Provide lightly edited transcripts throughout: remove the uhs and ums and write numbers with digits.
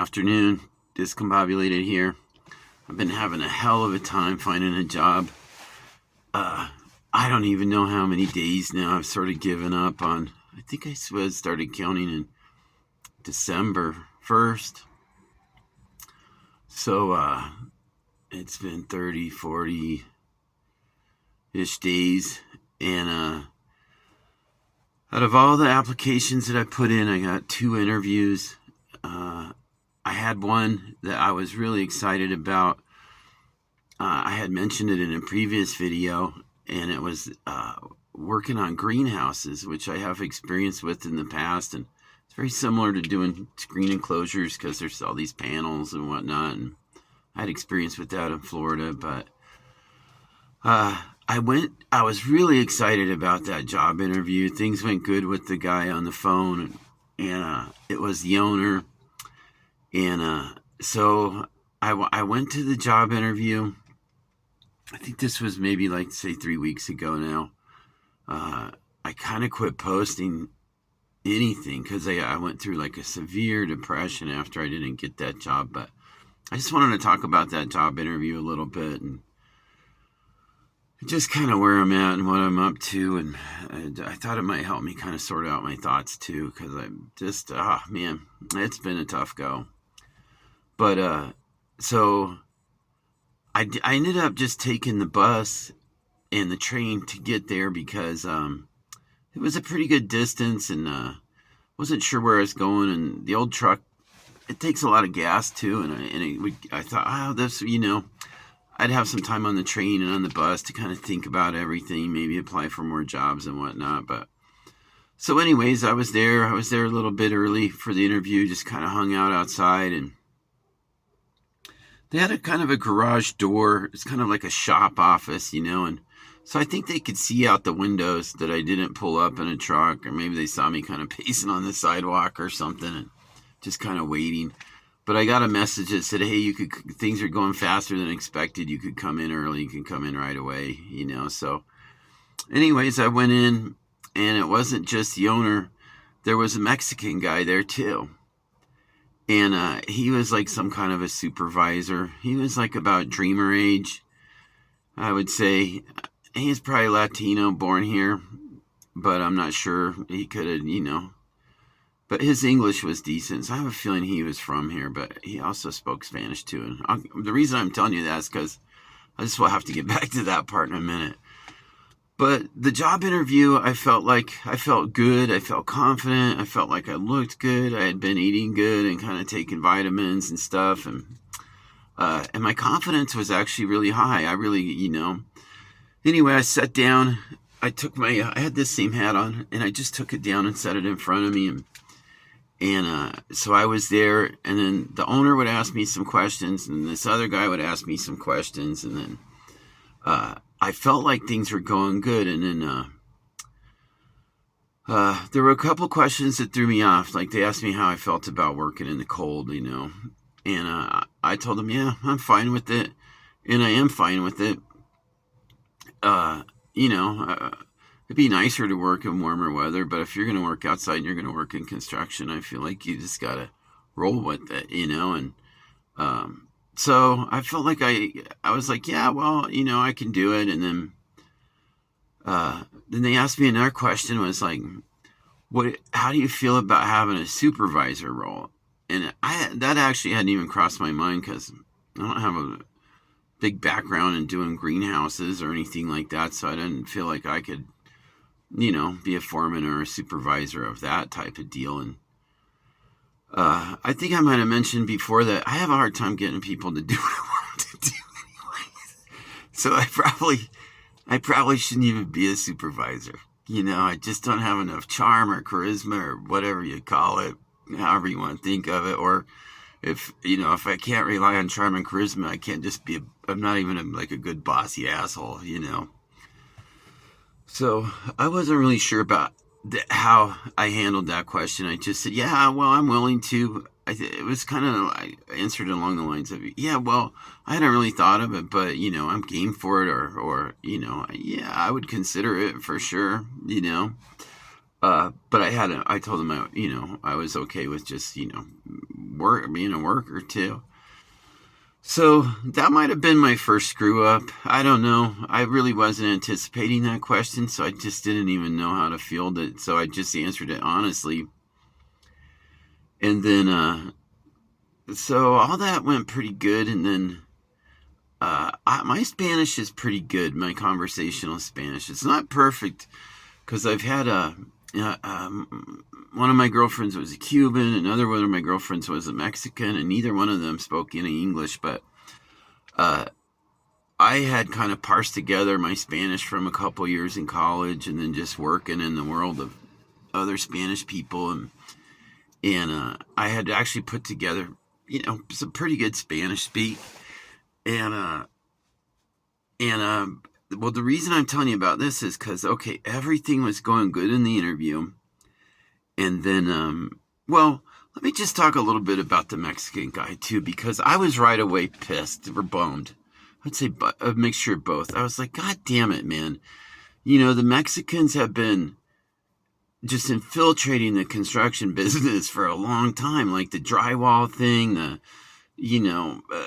afternoon. Discombobulated here. I've been having a hell of a time finding a job. I don't even know how many days now I've sort of given up on. I think I started counting in December 1st. So it's been 30, 40-ish days. And out of all the applications that I put in, I got 2 interviews. I had one that I was really excited about. I had mentioned it in a previous video, and it was working on greenhouses, which I have experience with in the past, and it's very similar to doing screen enclosures because there's all these panels and whatnot, and I had experience with that in Florida. But I was really excited about that job interview. Things went good with the guy on the phone, and it was the owner. And so I went to the job interview. I think this was maybe like, say, 3 weeks ago now. I kind of quit posting anything because I went through like a severe depression after I didn't get that job. But I just wanted to talk about that job interview a little bit and just kind of where I'm at and what I'm up to. And I thought it might help me kind of sort out my thoughts too, because I'm just, man, it's been a tough go. But so I ended up just taking the bus and the train to get there because it was a pretty good distance, and wasn't sure where I was going. And the old truck, it takes a lot of gas too. And I thought, this, I'd have some time on the train and on the bus to kind of think about everything, maybe apply for more jobs and whatnot. But so anyways, I was there a little bit early for the interview, just kind of hung out outside, and they had a kind of a garage door. It's kind of like a shop office, and so I think they could see out the windows that I didn't pull up in a truck, or maybe they saw me kind of pacing on the sidewalk or something and just kind of waiting. But I got a message that said, hey, things are going faster than expected. You could come in early. You can come in right away, So anyways, I went in, and it wasn't just the owner. There was a Mexican guy there too. And he was like some kind of a supervisor. He was like about dreamer age, I would say. He's probably Latino, born here, but I'm not sure. He could have, But his English was decent, so I have a feeling he was from here, but he also spoke Spanish too. And the reason I'm telling you that is because I just will have to get back to that part in a minute. But the job interview, I felt good. I felt confident. I felt like I looked good. I had been eating good and kind of taking vitamins and stuff. And my confidence was actually really high. I really, Anyway, I sat down. I had this same hat on, and I just took it down and set it in front of me. And so I was there, and then the owner would ask me some questions, and this other guy would ask me some questions, and then I felt like things were going good. And then there were a couple questions that threw me off. Like, they asked me how I felt about working in the cold, and I told them, yeah, I'm fine with it, and I am fine with it. It'd be nicer to work in warmer weather, but if you're going to work outside and you're going to work in construction, I feel like you just got to roll with it, and so I felt like I was like, yeah, well, I can do it. And then they asked me another question, was like, how do you feel about having a supervisor role? And that actually hadn't even crossed my mind, because I don't have a big background in doing greenhouses or anything like that, so I didn't feel like I could, be a foreman or a supervisor of that type of deal. And I think I might have mentioned before that I have a hard time getting people to do what I want them to do anyways. So I probably shouldn't even be a supervisor. I just don't have enough charm or charisma or whatever you call it, however you want to think of it. Or if I can't rely on charm and charisma, I can't just I'm not even a good bossy asshole, So I wasn't really sure about how I handled that question. I just said, yeah, well, I'm willing to. It was kind of, I answered along the lines of, yeah, well, I hadn't really thought of it, but, I'm game for it, or yeah, I would consider it for sure, But I told him I was okay with just, being a worker too. So that might have been my first screw up. I don't know. I really wasn't anticipating that question, so I just didn't even know how to field it. So I just answered it honestly. And then, so all that went pretty good. And then, my Spanish is pretty good. My conversational Spanish. It's not perfect because I've had one of my girlfriends was a Cuban, another one of my girlfriends was a Mexican, and neither one of them spoke any English. But uh, I had kind of parsed together my Spanish from a couple years in college, and then just working in the world of other Spanish people, and I had actually put together, some pretty good Spanish speak, and well, the reason I'm telling you about this is because okay, everything was going good in the interview, and then well, let me just talk a little bit about the Mexican guy too, because I was right away pissed or bummed. I'd say a mixture of both. I was like, God damn it, man. The Mexicans have been just infiltrating the construction business for a long time, like the drywall thing, you know, uh,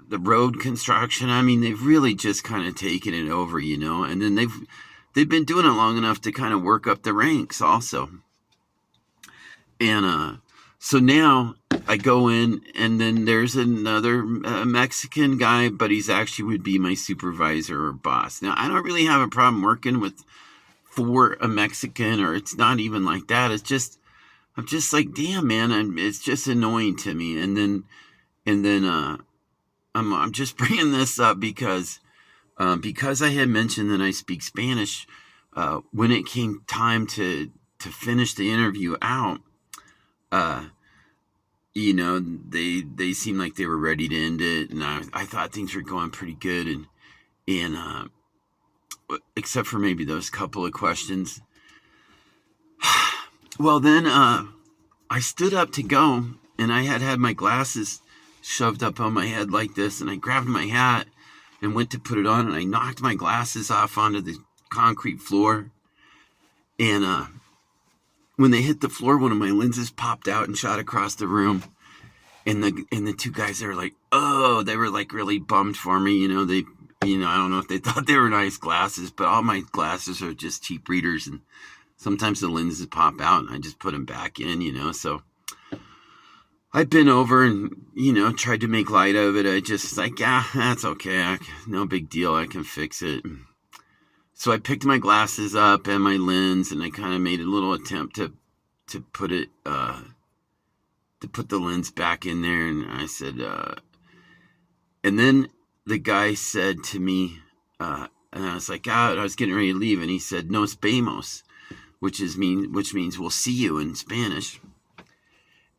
the road construction. I mean, they've really just kind of taken it over, and then they've been doing it long enough to kind of work up the ranks also. And so now I go in, and then there's another Mexican guy, but he's actually would be my supervisor or boss. Now I don't really have a problem working for a Mexican, or it's not even like that. It's just I'm just like, damn, man, it's just annoying to me. And then I'm just bringing this up because I had mentioned that I speak Spanish. When it came time to finish the interview out, uh, they seemed like they were ready to end it, and I thought things were going pretty good, and except for maybe those couple of questions. Well, then I stood up to go, and I had my glasses shoved up on my head like this, and I grabbed my hat and went to put it on, and I knocked my glasses off onto the concrete floor. And when they hit the floor, one of my lenses popped out and shot across the room. And the two guys, they were like, oh, they were like really bummed for me. I don't know if they thought they were nice glasses, but all my glasses are just cheap readers, and sometimes the lenses pop out, and I just put them back in. So I bent over and, tried to make light of it. I just like, yeah, that's okay. No big deal. I can fix it. So I picked my glasses up and my lens, and I kind of made a little attempt to put it, to put the lens back in there. And I said, and then the guy said to me, and I was like, I was getting ready to leave, and he said, "Nos vemos," which means we'll see you in Spanish.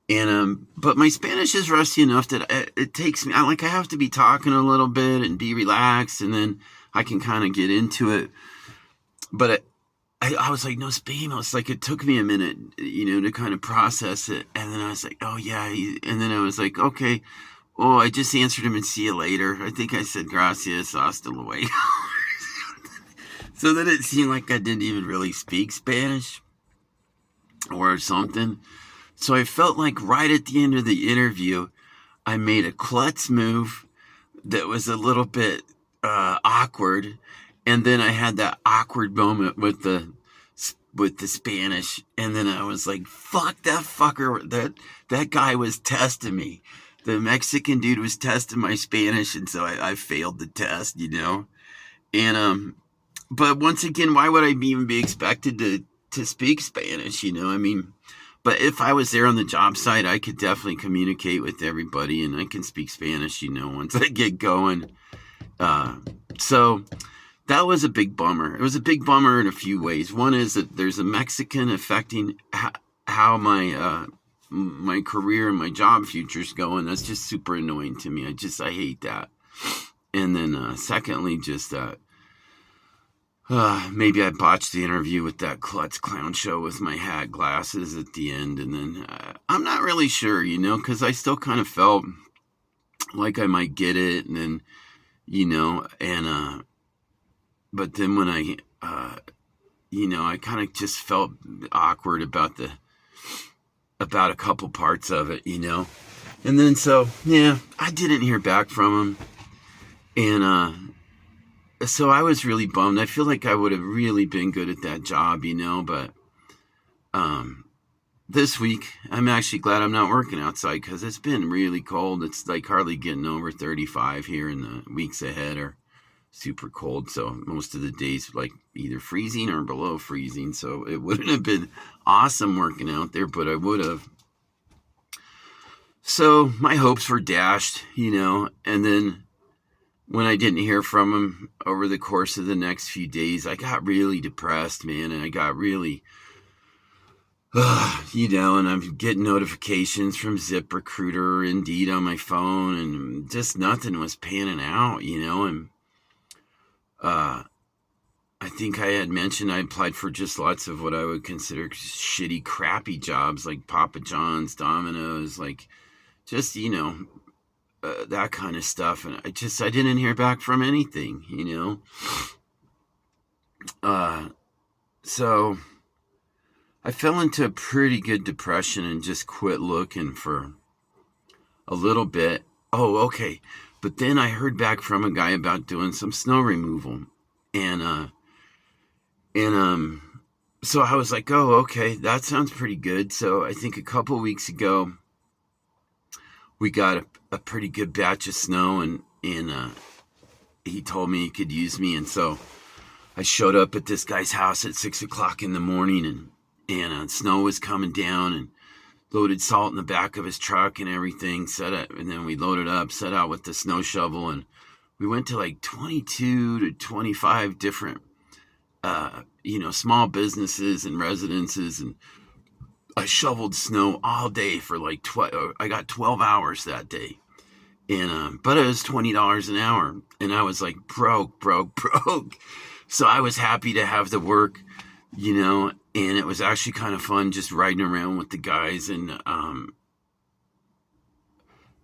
And but my Spanish is rusty enough that it takes me. I have to be talking a little bit and be relaxed, and then I can kind of get into it. But I was like, "Nos vemos." Like, it took me a minute, to kind of process it, and then I was like, "Oh yeah," and then I was like, "Okay." Oh, I just answered him and see you later. I think I said gracias, hasta luego. So then it seemed like I didn't even really speak Spanish or something. So I felt like right at the end of the interview, I made a klutz move that was a little bit awkward. And then I had that awkward moment with the Spanish. And then I was like, fuck, that fucker, that guy was testing me. The Mexican dude was testing my Spanish, and so I failed the test, And but once again, why would I even be expected to speak Spanish? I mean, but if I was there on the job site, I could definitely communicate with everybody, and I can speak Spanish, once I get going. So that was a big bummer. It was a big bummer in a few ways. One is that there's a Mexican affecting how my career and my job future's going. That's just super annoying to me. I hate that. And then secondly, just maybe I botched the interview with that klutz clown show with my hat, glasses at the end, and then I'm not really sure, because I still kind of felt like I might get it, and then, and but then when I I kind of just felt awkward about a couple parts of it, And then so, yeah, I didn't hear back from him. And so I was really bummed. I feel like I would have really been good at that job, but this week I'm actually glad I'm not working outside because it's been really cold. It's like hardly getting over 35 here, in the weeks ahead are super cold. So most of the days like either freezing or below freezing. So it wouldn't have been awesome working out there, but I would have. So my hopes were dashed, and then when I didn't hear from him over the course of the next few days, I got really depressed, man, and I got really, and I'm getting notifications from ZipRecruiter or Indeed on my phone, and just nothing was panning out, and I think I had mentioned I applied for just lots of what I would consider shitty, crappy jobs like Papa John's, Domino's, like just, that kind of stuff. And I didn't hear back from anything, So I fell into a pretty good depression and just quit looking for a little bit. Oh, okay. But then I heard back from a guy about doing some snow removal. And so I was like, oh, okay, that sounds pretty good. So I think a couple weeks ago, we got a pretty good batch of snow, and he told me he could use me. And so I showed up at this guy's house at 6 o'clock in the morning, and snow was coming down, and loaded salt in the back of his truck and everything, and then we loaded up, set out with the snow shovel, and we went to like 22 to 25 different small businesses and residences, and I shoveled snow all day for like I got 12 hours that day, and but it was $20 an hour, and I was like broke. So I was happy to have the work, and it was actually kind of fun just riding around with the guys and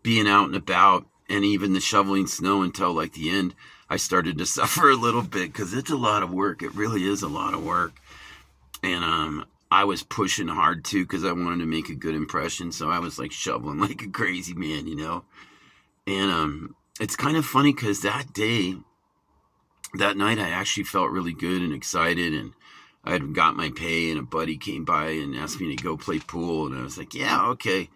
being out and about, and even the shoveling snow until like the end. I started to suffer a little bit because it's a lot of work. It really is a lot of work. And I was pushing hard too because I wanted to make a good impression. So I was like shoveling like a crazy man, And it's kind of funny because that night, I actually felt really good and excited. And I had got my pay, and a buddy came by and asked me to go play pool. And I was like, yeah, okay.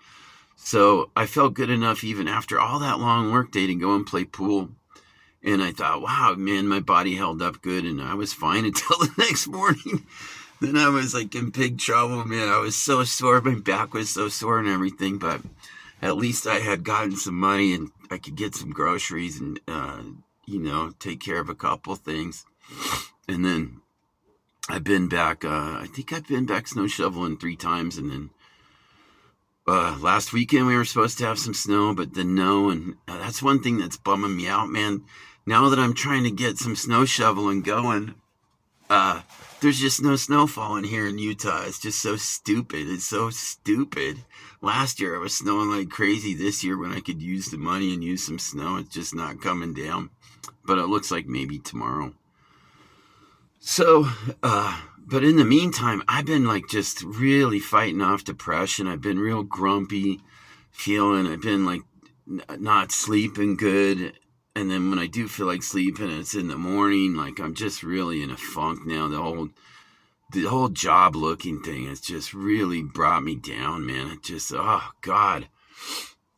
So I felt good enough even after all that long work day to go and play pool. And I thought, wow, man, my body held up good, and I was fine until the next morning. Then I was like in big trouble, man. I was so sore. My back was so sore and everything, but at least I had gotten some money and I could get some groceries and, take care of a couple things. And then I've been back, I think I've been back snow shoveling 3 times. And then last weekend we were supposed to have some snow, but then no. And that's one thing that's bumming me out, man. Now that I'm trying to get some snow shoveling going, there's just no snow falling here in Utah. It's just so stupid. It's so stupid. Last year I was snowing like crazy. This year, when I could use the money and use some snow, it's just not coming down. But it looks like maybe tomorrow. So, but in the meantime, I've been like just really fighting off depression. I've been real grumpy feeling. I've been like not sleeping good. And then when I do feel like sleeping, it's in the morning. Like I'm just really in a funk now. The whole job looking thing has just really brought me down, man. It just, oh God.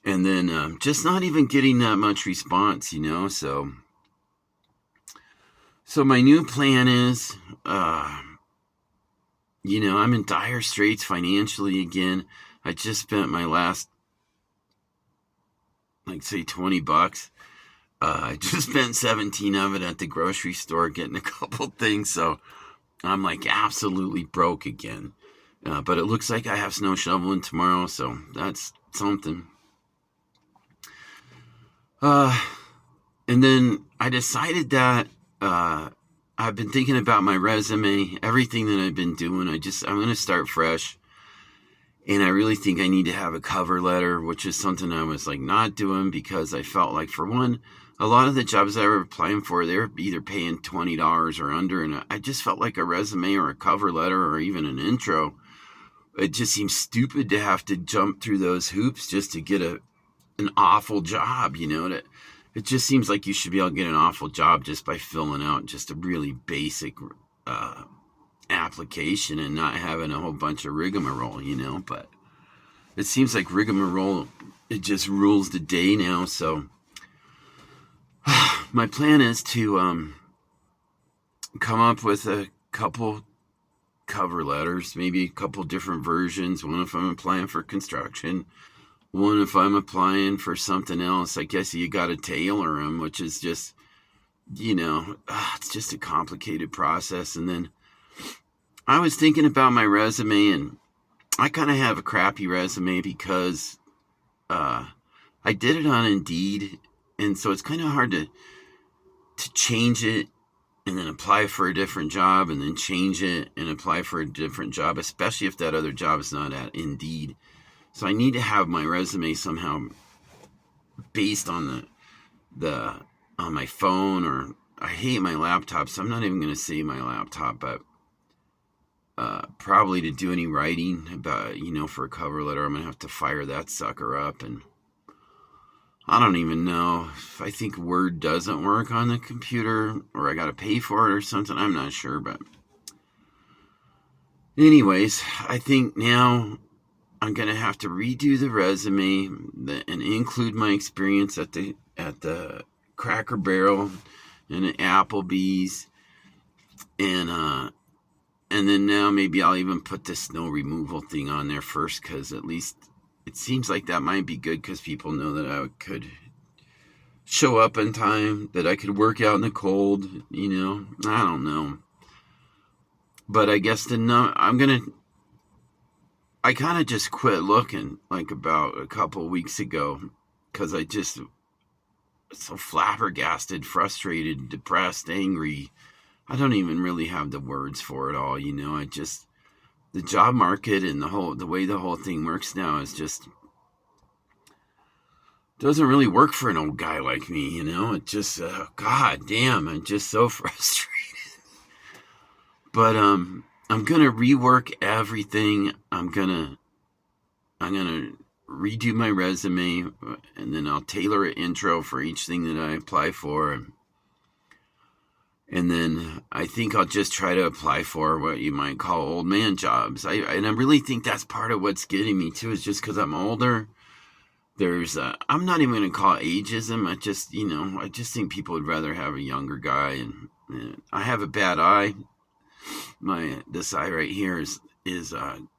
And then just not even getting that much response, So my new plan is, I'm in dire straits financially again. I just spent my last, like say $20. I just spent 17 of it at the grocery store getting a couple things, so I'm like absolutely broke again. But it looks like I have snow shoveling tomorrow, so that's something. And then I decided that I've been thinking about my resume, everything that I've been doing. I'm going to start fresh. And I really think I need to have a cover letter, which is something I was like not doing because I felt like, for one, a lot of the jobs I were applying for, they were either paying $20 or under. And I just felt like a resume or a cover letter or even an intro, it just seems stupid to have to jump through those hoops just to get an awful job, it just seems like you should be able to get an awful job just by filling out just a really basic application and not having a whole bunch of rigmarole, but it seems like rigmarole, it just rules the day now. So my plan is to come up with a couple cover letters, maybe a couple different versions. One if I'm applying for construction, one if I'm applying for something else. I guess you got to tailor them, which is just, it's just a complicated process. And then I was thinking about my resume, and I kind of have a crappy resume because I did it on Indeed, and so it's kind of hard to change it and then apply for a different job and then change it and apply for a different job, especially if that other job is not at Indeed. So I need to have my resume somehow based on on my phone, or I hate my laptop, so I'm not even going to say my laptop, but probably to do any writing about, for a cover letter, I'm going to have to fire that sucker up. And I don't even know if I think Word doesn't work on the computer or I got to pay for it or something. I'm not sure, but anyways, I think now I'm going to have to redo the resume and include my experience at the Cracker Barrel and at Applebee's, and then now maybe I'll even put the snow removal thing on there first, because at least it seems like that might be good, because people know that I could show up in time, that I could work out in the cold, I don't know. But I guess I kind of just quit looking like about a couple weeks ago, because I just so flabbergasted, frustrated, depressed, angry. I don't even really have the words for it all, I just, the job market and the way the whole thing works now is just doesn't really work for an old guy like me, it just, god damn, I'm just so frustrated. But I'm gonna rework everything. I'm gonna redo my resume, and then I'll tailor an intro for each thing that I apply for. And then I think I'll just try to apply for what you might call old man jobs. And I really think that's part of what's getting me too, is just because I'm older. I'm not even going to call it ageism. I just think people would rather have a younger guy. And I have a bad eye. This eye right here is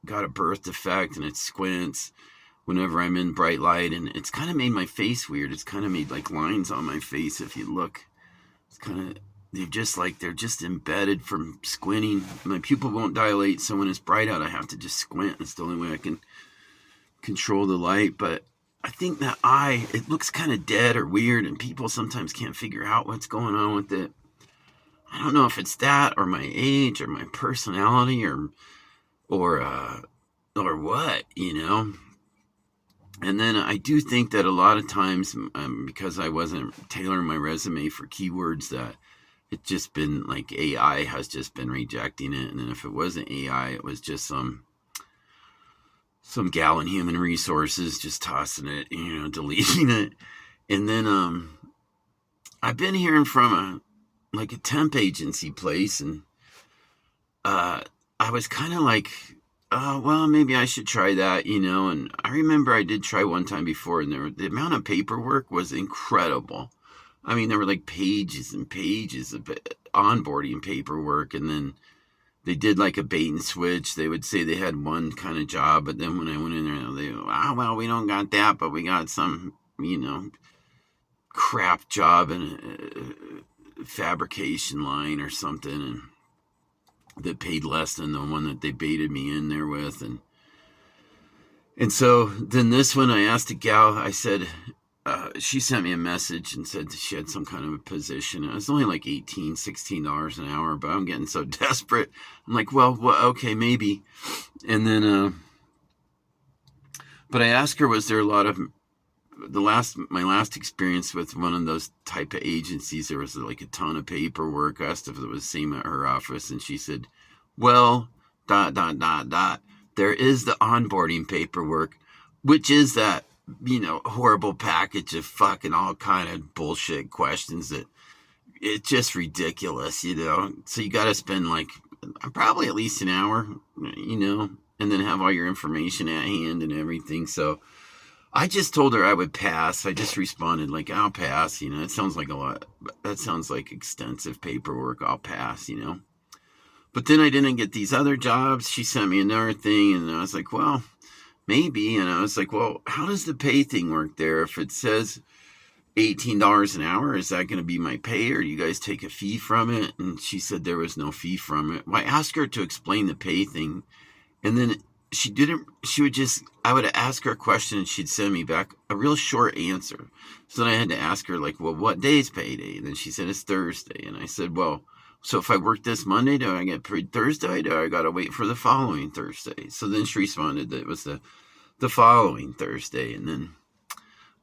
got a birth defect, and it squints whenever I'm in bright light, and it's kind of made my face weird. It's kind of made like lines on my face if you look. It's kind of, they're just embedded from squinting. My pupil won't dilate, so when it's bright out, I have to just squint. It's the only way I can control the light. But I think that eye, it looks kind of dead or weird, and people sometimes can't figure out what's going on with it. I don't know if it's that or my age or my personality or what, And then I do think that a lot of times, because I wasn't tailoring my resume for keywords, that it's just been like AI has just been rejecting it. And then if it wasn't AI, it was just some gal in human resources just tossing it, deleting it. And then I've been hearing from a temp agency place, and I was kind of like, well, maybe I should try that, and I remember I did try one time before, and the amount of paperwork was incredible. I mean, there were like pages and pages of onboarding paperwork, and then they did like a bait and switch. They would say they had one kind of job, but then when I went in there, they, well, we don't got that, but we got some, crap job in a fabrication line or something, and that paid less than the one that they baited me in there with. And so then this one, I asked a gal, I said, she sent me a message and said she had some kind of a position. It was only like $18, $16 an hour, but I'm getting so desperate. I'm like, well, okay, maybe. And then But I asked her, was there a lot of my last experience with one of those type of agencies, there was like a ton of paperwork. I asked if it was the same at her office, and she said, well, dot dot dot dot, there is the onboarding paperwork, which is that, horrible package of fucking all kind of bullshit questions that it's just ridiculous. So you got to spend like probably at least an hour, and then have all your information at hand and everything. So I just told her I would pass. I just responded like, I'll pass. It sounds like a lot. That sounds like extensive paperwork. I'll pass. But then I didn't get these other jobs. She sent me another thing, and I was like, well, maybe. And I was like, well, how does the pay thing work there? If it says $18 an hour, is that going to be my pay, or do you guys take a fee from it? And she said there was no fee from it. Well, I asked her to explain the pay thing, and then I would ask her a question and she'd send me back a real short answer. So then I had to ask her, like, well, what day is payday? And then she said, it's Thursday. And I said, well, so if I work this Monday, do I get paid Thursday? Do I got to wait for the following Thursday? So then she responded that it was the following Thursday. And then,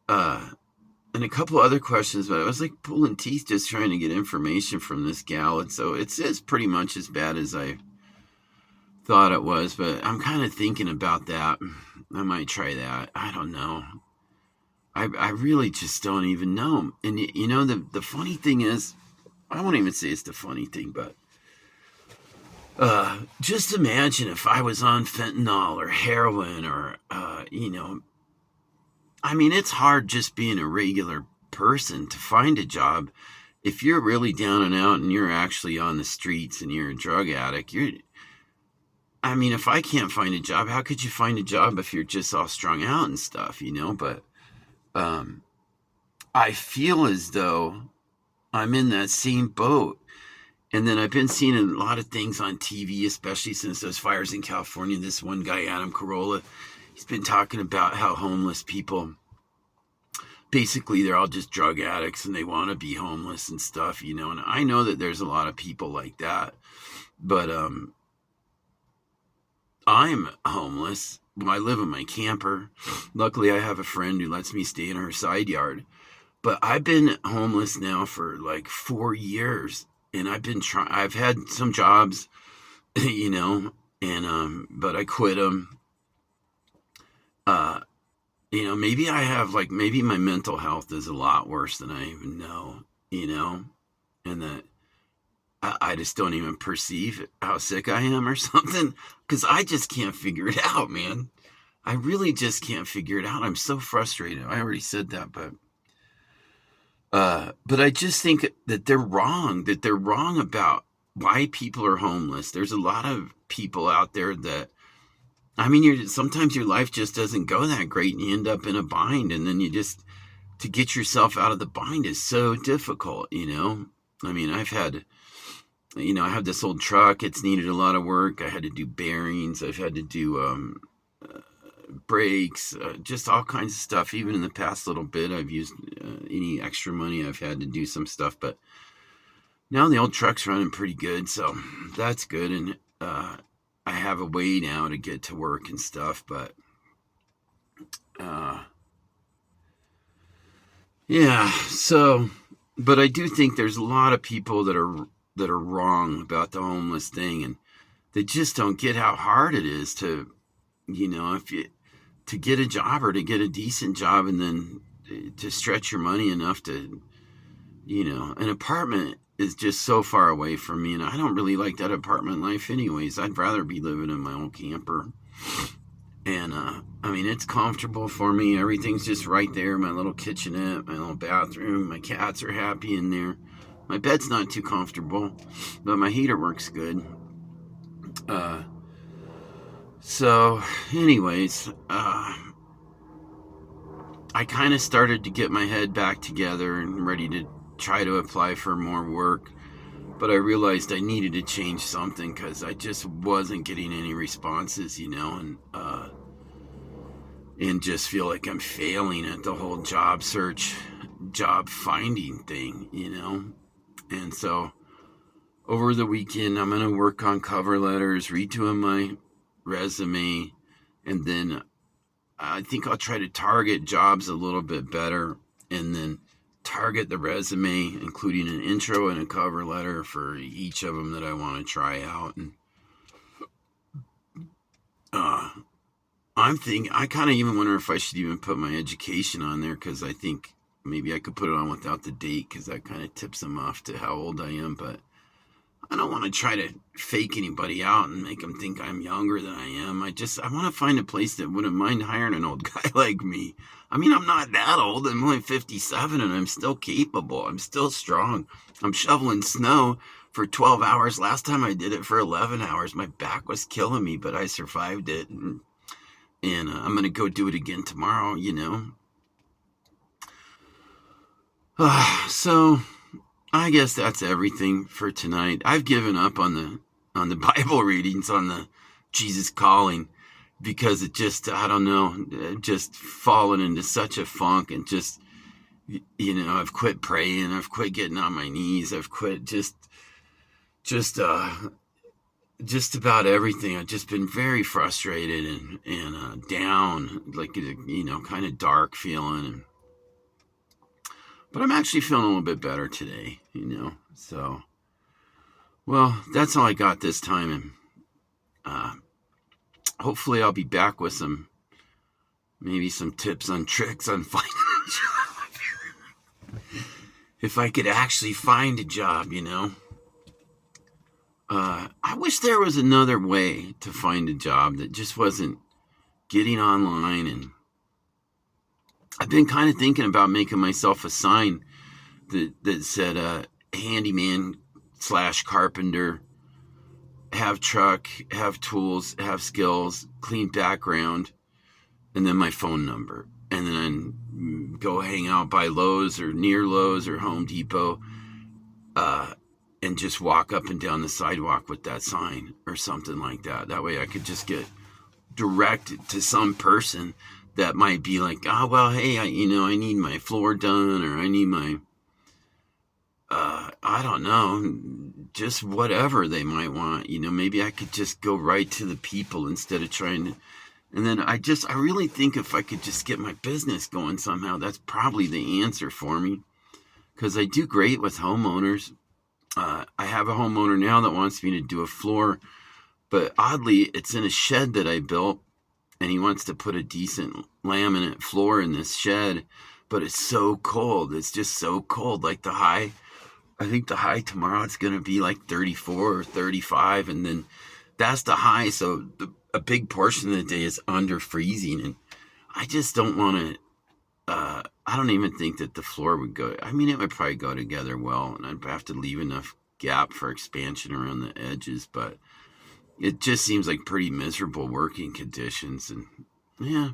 and a couple other questions, but I was like pulling teeth just trying to get information from this gal. And so it's pretty much as bad as I thought it was, but I'm kind of thinking about that. I might try that. I don't know. I really just don't even know. And the funny thing is, I won't even say it's the funny thing, but just imagine if I was on fentanyl or heroin or it's hard just being a regular person to find a job. If you're really down and out and you're actually on the streets and you're a drug addict, if I can't find a job, how could you find a job if you're just all strung out and stuff, But I feel as though I'm in that same boat. And then I've been seeing a lot of things on TV, especially since those fires in California. This one guy, Adam Carolla, he's been talking about how homeless people, basically they're all just drug addicts and they want to be homeless and stuff, And I know that there's a lot of people like that. But I'm homeless. I live in my camper. Luckily, I have a friend who lets me stay in her side yard. But I've been homeless now for like 4 years, and I've had some jobs, and but I quit them. Maybe maybe my mental health is a lot worse than I even know, and that I just don't even perceive how sick I am or something, because I just can't figure it out, man. I really just can't figure it out. I'm so frustrated. I already said that, but I just think that they're wrong. That they're wrong about why people are homeless. There's a lot of people out there that, sometimes your life just doesn't go that great, and you end up in a bind, and then to get yourself out of the bind is so difficult. I've had. I have this old truck. It's needed a lot of work. I had to do bearings. I've had to do brakes, just all kinds of stuff. Even in the past little bit, I've used any extra money I've had to do some stuff. But now the old truck's running pretty good, so that's good. And I have a way now to get to work and stuff. But yeah, so, but I do think there's a lot of people that are wrong about the homeless thing, and they just don't get how hard it is to, to get a job or to get a decent job, and then to stretch your money enough to, an apartment is just so far away from me, and I don't really like that apartment life anyways. I'd rather be living in my own camper. And it's comfortable for me. Everything's just right there. My little kitchenette, my little bathroom, my cats are happy in there. My bed's not too comfortable, but my heater works good. So anyways, I kind of started to get my head back together and ready to try to apply for more work. But I realized I needed to change something because I just wasn't getting any responses, and just feel like I'm failing at the whole job search, job finding thing, And so over the weekend, I'm going to work on cover letters, redoing my resume, and then I think I'll try to target jobs a little bit better, and then target the resume, including an intro and a cover letter for each of them that I want to try out. And uh, I kind of even wonder if I should even put my education on there, because I think maybe I could put it on without the date, because that kind of tips them off to how old I am. But I don't want to try to fake anybody out and make them think I'm younger than I am. I want to find a place that wouldn't mind hiring an old guy like me. I mean, I'm not that old. I'm only 57 and I'm still capable. I'm still strong. I'm shoveling snow for 12 hours. Last time I did it for 11 hours. My back was killing me, but I survived it. And I'm going to go do it again tomorrow, So I guess that's everything for tonight. I've given up on the Bible readings, on the Jesus calling, because it just, I don't know, just fallen into such a funk, and just, I've quit praying. I've quit getting on my knees. I've quit just about everything. I've just been very frustrated and down, like, kind of dark feeling. But I'm actually feeling a little bit better today, So, well, that's all I got this time. And hopefully I'll be back with maybe some tips on tricks on finding a job. If I could actually find a job, I wish there was another way to find a job that just wasn't getting online. And I've been kind of thinking about making myself a sign that said handyman / carpenter, have truck, have tools, have skills, clean background, and then my phone number. And then go hang out by Lowe's or near Lowe's or Home Depot, and just walk up and down the sidewalk with that sign or something like that. That way I could just get directed to some person that might be like, oh, well, hey, I need my floor done, or I need my, I don't know, just whatever they might want. Maybe I could just go right to the people instead of trying to. And then I really think if I could just get my business going somehow, that's probably the answer for me, because I do great with homeowners. I have a homeowner now that wants me to do a floor, but oddly, it's in a shed that I built, and he wants to put a decent laminate floor in this shed, but it's so cold. It's just so cold. Like I think the high tomorrow, it's going to be like 34 or 35, and then that's the high. So a big portion of the day is under freezing, and I just don't want to. I don't even think that the floor would go. I mean, it would probably go together well, and I'd have to leave enough gap for expansion around the edges, but it just seems like pretty miserable working conditions. And yeah,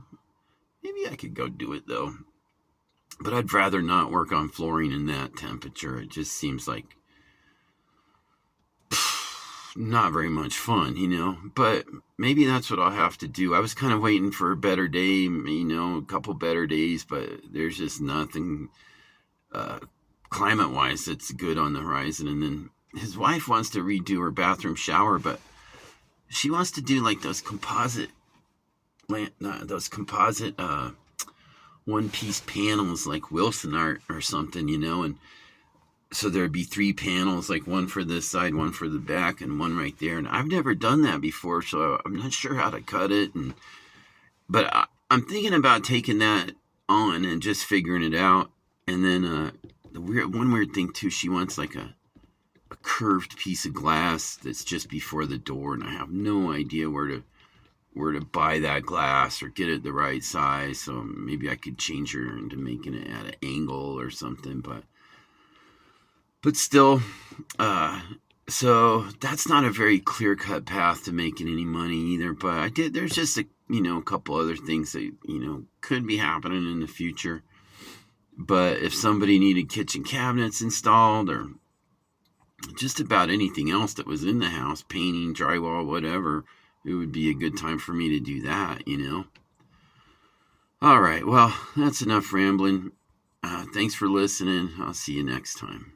maybe I could go do it though. But I'd rather not work on flooring in that temperature. It just seems like not very much fun, but maybe that's what I'll have to do. I was kind of waiting for a better day, a couple better days, but there's just nothing climate wise that's good on the horizon. And then his wife wants to redo her bathroom shower, but she wants to do like those composite one-piece panels, like Wilson Art or something, and so there'd be 3 panels, like one for this side, one for the back, and one right there. And I've never done that before, so I'm not sure how to cut it. But I'm thinking about taking that on and just figuring it out. And then one weird thing too, she wants like a curved piece of glass that's just before the door, and I have no idea where to buy that glass or get it the right size. So maybe I could change her into making it at an angle or something, but still, so that's not a very clear-cut path to making any money either. But there's just a couple other things that, could be happening in the future. But if somebody needed kitchen cabinets installed, or just about anything else that was in the house, painting, drywall, whatever, it would be a good time for me to do that, All right, well, that's enough rambling. Thanks for listening. I'll see you next time.